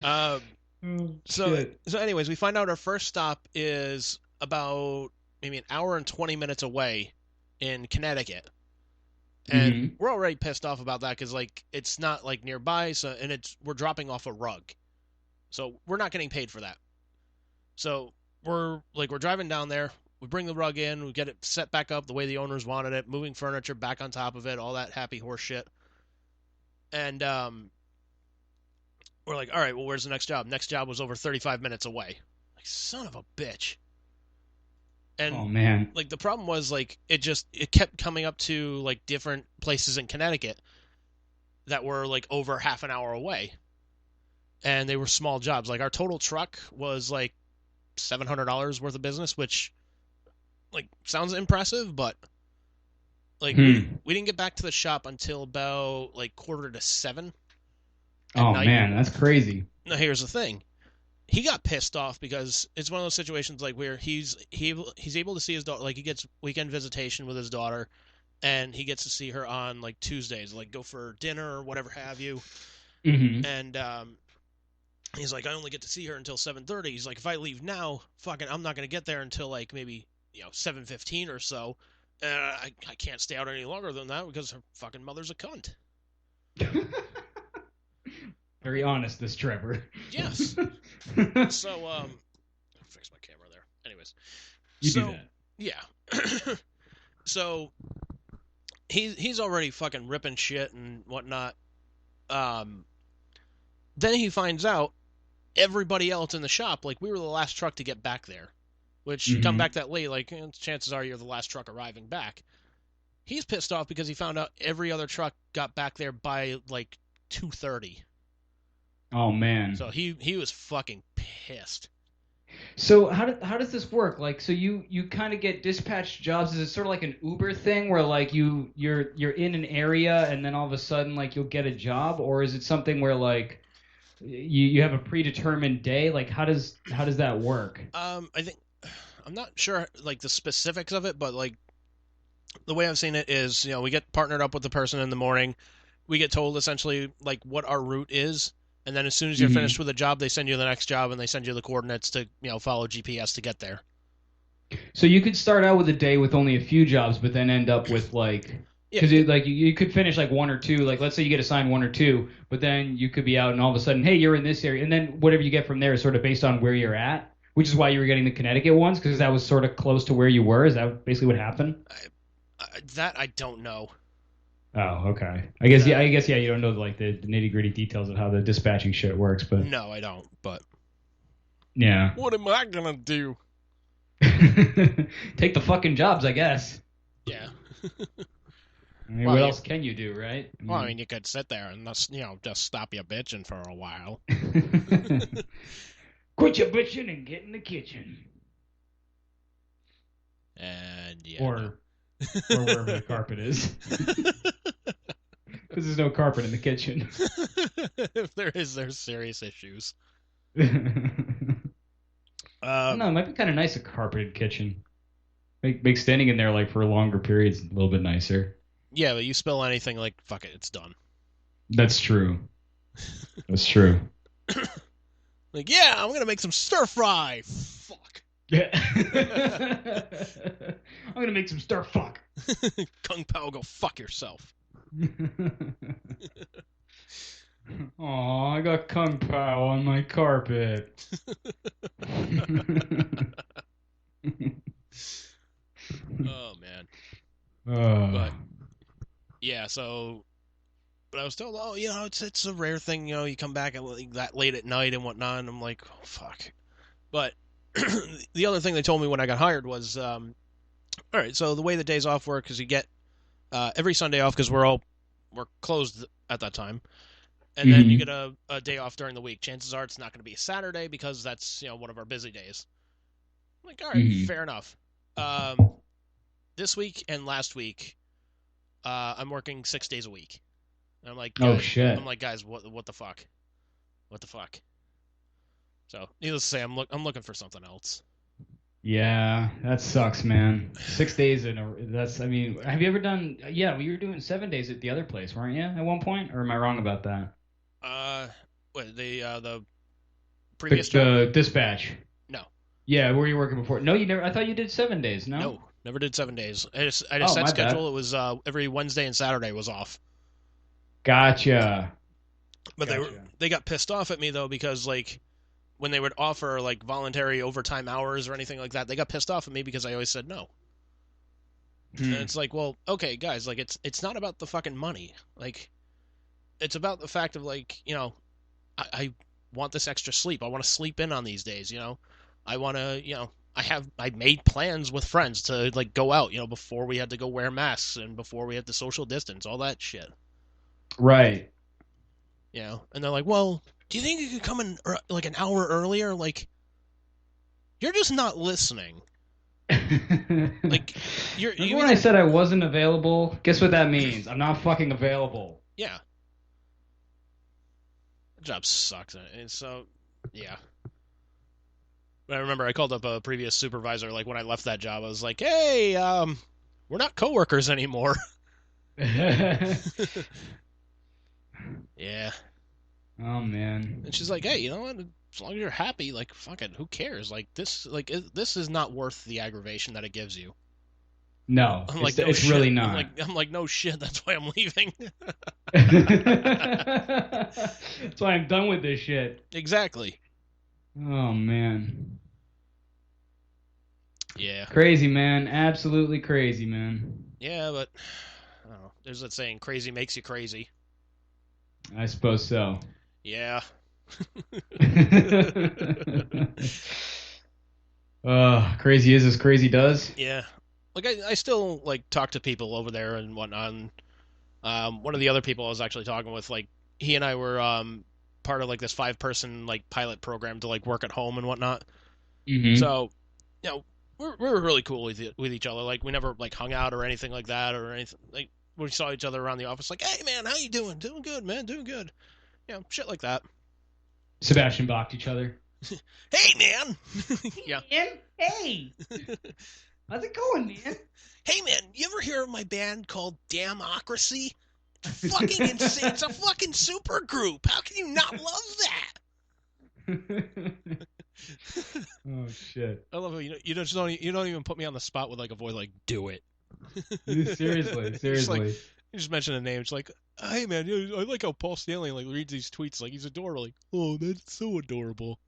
Um, so Shit. so anyways, we find out our first stop is about maybe an hour and 20 minutes away in Connecticut. And Hmm. we're already pissed off about that because like it's not like nearby, so and it's we're dropping off a rug, so we're not getting paid for that. So we're driving down there. We bring the rug in. We get it set back up the way the owners wanted it. Moving furniture back on top of it. All that happy horse shit. And we're like, all right, well, where's the next job? Next job was over 35 minutes away. Like son of a bitch. Oh And man. like the problem was like it kept coming up to like different places in Connecticut that were like over half an hour away, and they were small jobs. Like our total truck was like $700 worth of business, which like sounds impressive, but like Hmm. we didn't get back to the shop until about like quarter to 7 at Oh night. man, that's crazy. Now here's the thing: he got pissed off because it's one of those situations like where he's able to see his daughter, like he gets weekend visitation with his daughter, and he gets to see her on like Tuesdays, like go for dinner or whatever have you. Hmm. And he's like, I only get to see her until 7:30. He's like, if I leave now, fucking, I'm not gonna get there until like maybe 7:15 or so. I can't stay out any longer than that because her fucking mother's a cunt. Very honest, this Trevor. Yes. So fix my camera there. Anyways, You do so that. yeah, so he's already fucking ripping shit and whatnot. Um, then he finds out everybody else in the shop, like we were the last truck to get back there. Which you come back Hmm. that late, like chances are you're the last truck arriving back. He's pissed off because he found out every other truck got back there by like 2:30. Oh man. So he was fucking pissed. So how does this work? Like, so you kind of get dispatched jobs. Is it sort of like an Uber thing where like you're in an area and then all of a sudden like you'll get a job, or is it something where like you have a predetermined day? Like how does that work? I think I'm not sure like the specifics of it, but like the way I've seen it is, we get partnered up with the person in the morning. We get told essentially like what our route is, and then as soon as you're finished Hmm. with a job, they send you the next job and they send you the coordinates to follow GPS to get there. So you could start out with a day with only a few jobs, but then end up with like, Yeah, because like you could finish like one or two. Like let's say you get assigned one or two, but then you could be out and all of a sudden, hey, you're in this area, and then whatever you get from there is sort of based on where you're at, which is why you were getting the Connecticut ones because that was sort of close to where you were. Is that basically what happened? that I don't know. Oh, okay. I guess yeah. That I guess yeah. You don't know like the nitty gritty details of how the dispatching shit works, but No, I don't. But yeah. what am I gonna do? Take the fucking jobs, I guess. Yeah. I mean, Well, what you else can you do, right? I well, I mean. mean, you could sit there and just stop your bitching for a while. Quit your bitching and get in the kitchen. And yeah, no. Or wherever the carpet is. Because there's no carpet in the kitchen. If there's serious issues. I don't know. Um, It might be kind of nice a carpeted kitchen. Make standing in there like for longer periods a little bit nicer. yeah, but you spill anything, like fuck it, it's done. That's true. That's true. Like, yeah, I'm gonna make some stir fry. Fuck. Yeah. I'm gonna make some stir fuck. Kung Pao, go fuck yourself. Oh, I got kung pao on my carpet. Oh man. uh, But yeah, so but I was told, oh, it's a rare thing, you come back at like that late at night and whatnot. And I'm like, oh fuck. But the other thing they told me when I got hired was, all right, so the way the days off work is you get every Sunday off because we're closed at that time, and then you get mhm, a day off during the week. Chances are it's not going to be a Saturday because that's one of our busy days. I'm like, all right, mhm. fair enough. Um, this week and last week, I'm working 6 days a week. And Oh I'm shit. like, guys, what the fuck? What the fuck? So, needless to say, I'm looking for something else. Yeah, that sucks, man. 6 days in a that's I mean, have you ever done yeah, well, you were doing 7 days at the other place, weren't you, at one point? Or am I wrong about that? Uh, what the previous job? The dispatch. No, Yeah, where were you working before? No, you never. I thought you did 7 days. No. no, never did 7 days. I had a Oh, set my schedule. bad. It was every Wednesday and Saturday was off. Gotcha. But Gotcha. they got pissed off at me though because like when they would offer like voluntary overtime hours or anything like that, they got pissed off at me because I always said no. And Hmm. it's like, well, okay, guys, like it's not about the fucking money. Like it's about the fact of like, I want this extra sleep. I want to sleep in on these days, I want to, I made plans with friends to like go out, before we had to go wear masks and before we had to social distance, all that shit. Right. And they're like, "Well, do you think you could come in like an hour earlier?" Like you're just not listening. Like Remember you when I either said I wasn't available? Guess what that means? I'm not fucking available. yeah, the job sucks. And so yeah. But I remember I called up a previous supervisor like when I left that job. I was like, "Hey, we're not coworkers anymore." Yeah. Oh man. And she's like, "Hey, you know what? As long as you're happy, like fuck it, who cares? This is not worth the aggravation that it gives you." No, I'm like, it's "No it's shit." really I'm not. like I'm like, "No shit, that's why I'm leaving." That's why I'm done with this shit. Exactly. Oh man. Yeah. Crazy man. Absolutely crazy, man. Yeah, but I don't know. There's that saying, crazy makes you crazy. I suppose so. Yeah. Crazy is as crazy does. Yeah. Like I still like talk to people over there and whatnot. And, one of the other people I was actually talking with, like he and I were part of like this 5-person like pilot program to like work at home and whatnot. Hmm. So, we're really cool with each other. Like we never like hung out or anything like that or anything. Like we saw each other around the office. Like, hey man, how you doing? Doing good, man. Doing good. Shit like that. Sebastian Bach each other. Hey man. Yeah. Man, hey, how's it going, man? Hey man, you ever hear of my band called Damocracy? It's fucking insane. It's a fucking super group. How can you not love that? Oh shit! I love it. You don't even put me on the spot with like a voice like do it. Seriously, You just like seriously. you just mention a name. It's like, hey man, I like how Paul Stanley like reads these tweets. Like he's adorable. Like, oh, that's so adorable.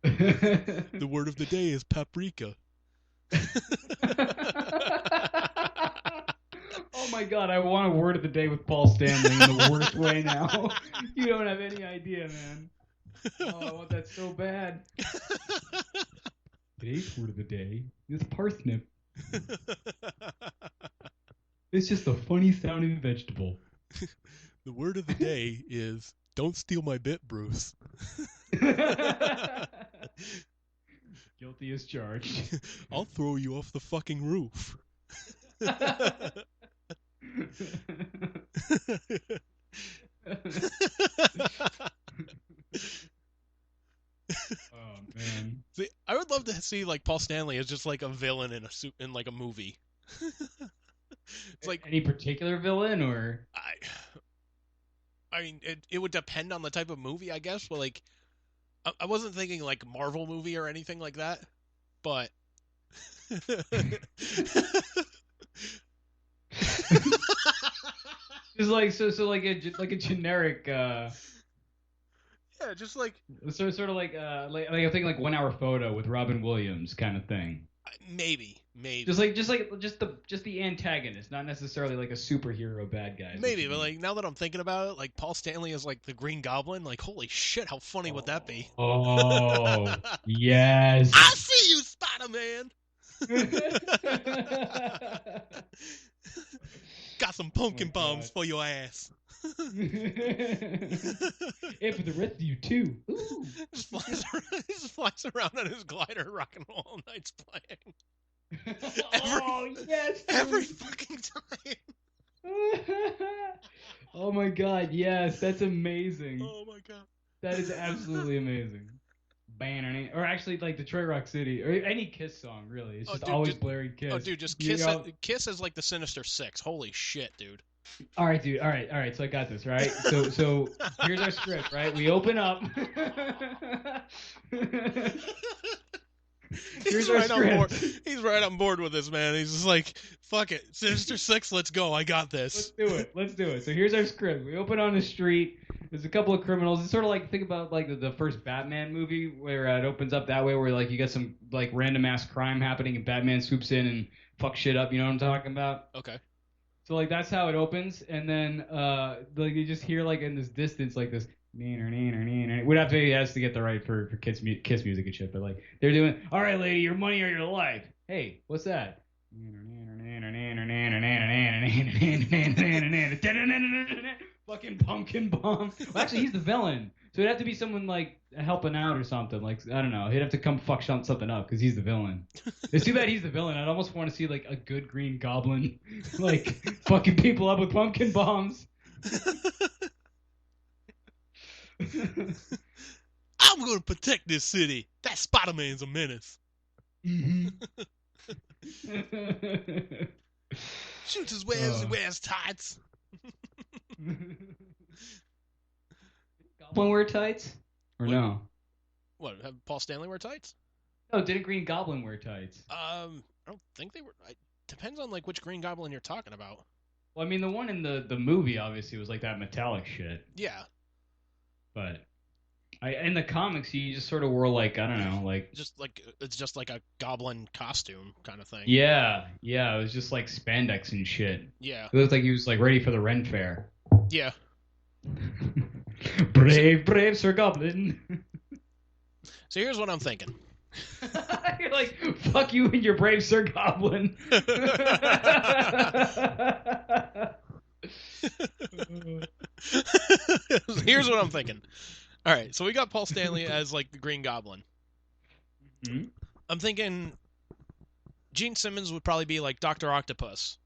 The word of the day is paprika. Oh my god, I want a word of the day with Paul Stanley in the worst way now. You don't have any idea, man. Oh, I want that so bad. Today's word of the day is parsnip. It's just a funny sounding vegetable. The word of the day is don't steal my bit, Bruce. Guilty as charged. I'll throw you off the fucking roof. Oh man. See, I would love to see like Paul Stanley as just like a villain in like a movie. It's like Any particular villain or I mean it would depend on the type of movie, I guess, but like I wasn't thinking like Marvel movie or anything like that, but just like so like a generic yeah, just like sort of like I think like 1 hour photo with Robin Williams kind of thing. maybe Just the antagonist, not necessarily like a superhero bad guy. maybe, but like now that I'm thinking about it, like Paul Stanley is like the Green Goblin, like holy shit, how funny would that be? Oh, yes. I see you, Spider-Man. Got some Oh pumpkin my bombs God. for your ass. And for the rest of you too. Ooh. Just flies around on his glider, rock and roll all night's playing. Oh yes. Every fucking time. Oh my god, yes, that's amazing. Oh my god. That is absolutely amazing. Or actually like Detroit Rock City or any Kiss song really. It's Oh, just dude, always blaring Kiss. Oh, dude, just You Kiss. know? Kiss is like the Sinister Six. Holy shit, dude. All right, dude. All right. So I got this, right? So here's our script, right? We open up. He's Here's our right on board. script. He's right on board with this, man. He's just like, fuck it, Sinister Six, let's go. I got Let's this. do it. Let's do it. So here's our script. We open on the street. There's a couple of criminals. It's sort of like think about like the first Batman movie where it opens up that way, where like you get some like random ass crime happening and Batman swoops in and fucks shit up. You know what I'm talking about? Okay. So like that's how it opens, and then like you just hear like in this distance like this. We'd have to ask to get the right for kiss music and shit, but like they're doing, all right, lady, your money or your life. Hey, what's that? Fucking pumpkin bomb. Well, actually, he's the villain, so it'd have to be someone like helping out or something. Like I don't know, he'd have to come fuck something up because he's the villain. It's too bad he's the villain. I'd almost want to see like a good Green Goblin, like fucking people up with pumpkin bombs. I'm gonna protect this city. That Spider-Man's a menace. Mm-hmm. Shoots his wares, he wears tights. Goblin wear tights? Or what? no? What? Have Paul Stanley wear tights? No, didn't Green Goblin wear tights? I don't think they were. Depends on like which Green Goblin you're talking about. Well, I mean, the one in the movie obviously was like that metallic shit. Yeah. But in the comics, he just sort of wore like I don't know, like it's just like a goblin costume kind of thing. yeah, it was just like spandex and shit. Yeah. It looked like he was like ready for the Ren Fair. Yeah. brave Sir Goblin. So here's what I'm thinking. You're like, fuck you and your brave Sir Goblin. Here's what I'm thinking. All right, so we got Paul Stanley as like the Green Goblin. Mm-hmm. I'm thinking Gene Simmons would probably be like Dr. Octopus.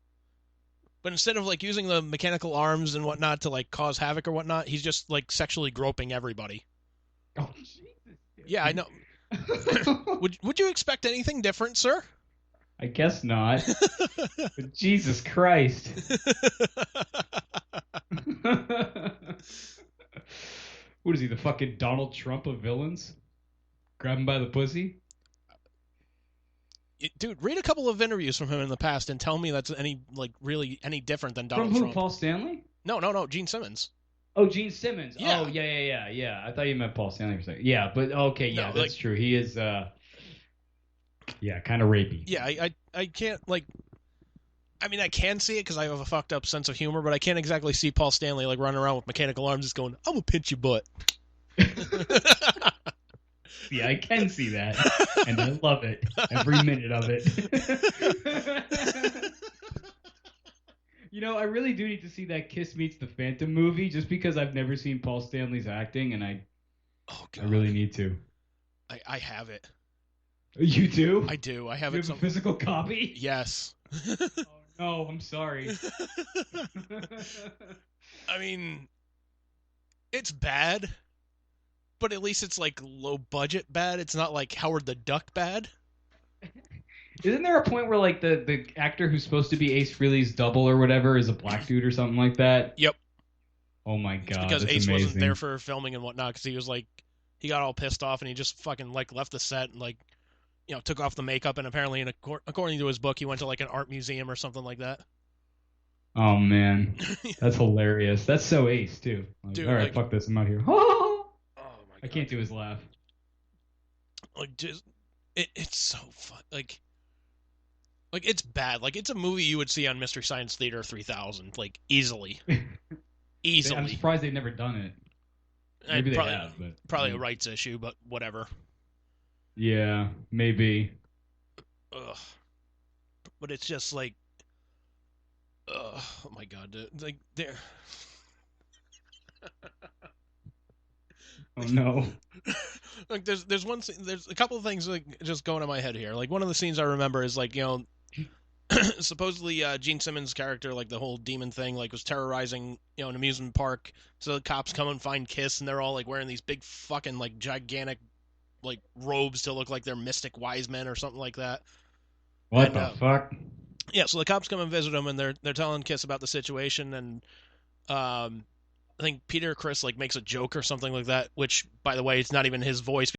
But instead of like using the mechanical arms and whatnot to like cause havoc or whatnot, he's just like sexually groping everybody. Oh, Jesus. Yeah, I know. Would you expect anything different, sir? I guess not. But Jesus Christ. What is he, the fucking Donald Trump of villains? Grab him by the pussy? Dude, read a couple of interviews from him in the past and tell me that's really any different than Donald From who? Trump. Paul Stanley? No, Gene Simmons. Oh, Gene Simmons. Yeah. Oh, yeah. I thought you meant Paul Stanley for a second. Yeah, but okay, yeah, No, that's like, true. He is, kind of rapey. Yeah, I can't, like, I mean, I can see it because I have a fucked up sense of humor, but I can't exactly see Paul Stanley, like, running around with mechanical arms just going, I'm gonna pinch your butt. Yeah, I can see that, and I love it. Every minute of it. You know, I really do need to see that Kiss Meets the Phantom movie, just because I've never seen Paul Stanley's acting, and I really need to. I have it. You do? I do. I have you it. Have a physical copy? Yes. Oh no, I'm sorry. I mean, it's bad, but at least it's like low budget bad. It's not like Howard the Duck bad. Isn't there a point where like the actor who's supposed to be Ace Frehley's double or whatever is a black dude or something like that? Yep. Oh my god. It's because that's Ace amazing. wasn't there for filming and whatnot because he was like, he got all pissed off and he just fucking like left the set and like, you know, took off the makeup and apparently according to his book he went to like an art museum or something like that. Oh man, that's hilarious. That's so Ace too. Like, Dude, all right, like, fuck this. I'm out here. Oh my god. I can't do his laugh. Like just it's so fun. Like it's bad. Like it's a movie you would see on Mystery Science Theater 3000, like easily. Easily. I'm surprised they've never done it. Maybe they have, but probably a rights issue, but whatever. Yeah, maybe. Ugh. But it's just like, oh my god, like there. Oh no. Like there's a couple of things like just going in my head here. Like one of the scenes I remember is like, you know, supposedly Gene Simmons' character, like the whole demon thing, like was terrorizing, you know, an amusement park. So the cops come and find Kiss, and they're all like wearing these big fucking like gigantic like robes to look like they're mystic wise men or something like that. What the fuck? Yeah, so the cops come and visit them, and they're telling Kiss about the situation, and I think Peter Criss like makes a joke or something like that, which by the way, it's not even his voice.